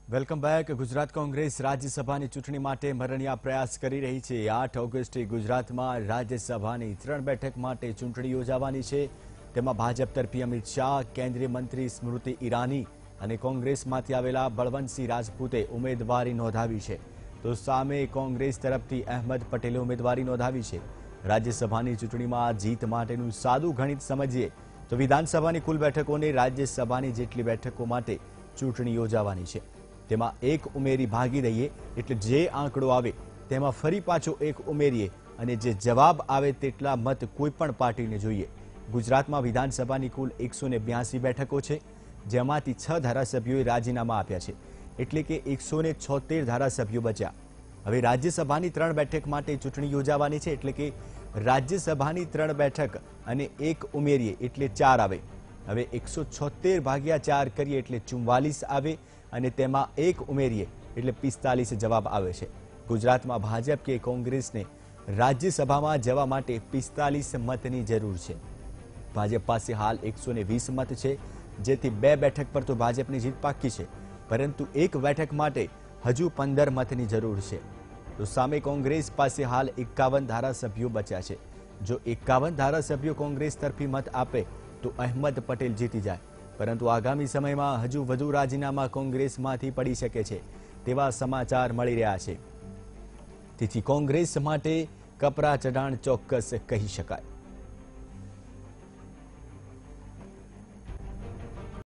Welcome back. Gujarat Congress રાજ્યસભાની ચૂંટણી માટે મરણિયા પ્રયાસ કરી રહી છે। 8 ઓગસ્ટે ગુજરાતમાં રાજ્યસભાની 3 બેઠક માટે ચૂંટણી યોજાવાની છે। તેમાં ભાજપ તરફી અમિત શાહ, કેન્દ્રીય મંત્રી સ્મૃતિ ઈરાની અને કોંગ્રેસમાંથી આવેલા બળવંતસિંહ રાજપૂતે ઉમેદવારી નોંધાવી છે, તો સામે કોંગ્રેસ તરફથી અહેમદ પટેલે ઉમેદવારી નોંધાવી છે। રાજ્યસભાની ચૂંટણીમાં જીત માટેનું સાદું ગણિત સમજીએ તો વિધાનસભાની કુલ બેઠકોને રાજ્યસભાની જેટલી બેઠકો માટે ચૂંટણી યોજાવાની છે। તેમાં એક ઉમેરી ભાગી દઈએ એટલે જે આંકડો આવે તેમાં ફરી પાછો એક ઉમેરીએ અને જે જવાબ આવે તેટલા મત કોઈપણ પાર્ટીને જોઈએ। ગુજરાતમાં વિધાનસભાની કુલ 182 બેઠકો છે, જેમાંથી 6 ધારાસભ્યોએ રાજીનામા આપ્યા છે, એટલે કે 176 ધારાસભ્યો બચ્યા। હવે રાજ્યસભાની 3 બેઠક માટે ચૂંટણી યોજાવાની છે, એટલે કે રાજ્યસભાની 3 બેઠક અને એક ઉમેરીએ એટલે 4 આવે। હવે 176 ભાગ્યા 4 કરીએ એટલે 44 આવે અને તેમાં એક ઉમેરીએ એટલે 45 જવાબ આવે છે। ગુજરાતમાં ભાજપ કે કોંગ્રેસને રાજ્યસભામાં જવા માટે 45 મતની જરૂર છે। ભાજપ પાસે હાલ 120 મત છે, જેથી 2 બેઠક પર તો ભાજપની જીત પાકી છે, પરંતુ એક બેઠક માટે હજુ 15 મતની જરૂર છે। તો સામે કોંગ્રેસ પાસે હાલ 51 ધારાસભ્યો બચ્યા છે। જો 51 ધારાસભ્યો કોંગ્રેસ તરફી મત આપે તો અહેમદ પટેલ જીતી જાય, પરંતુ આગામી સમયમાં હજુ વધુ રાજીનામા કોંગ્રેસમાંથી પડી શકે છે તેવા સમાચાર મળી રહ્યા છે। તેથી કોંગ્રેસ માટે કપરા ચઢાણ ચોક્કસ કહી શકાય।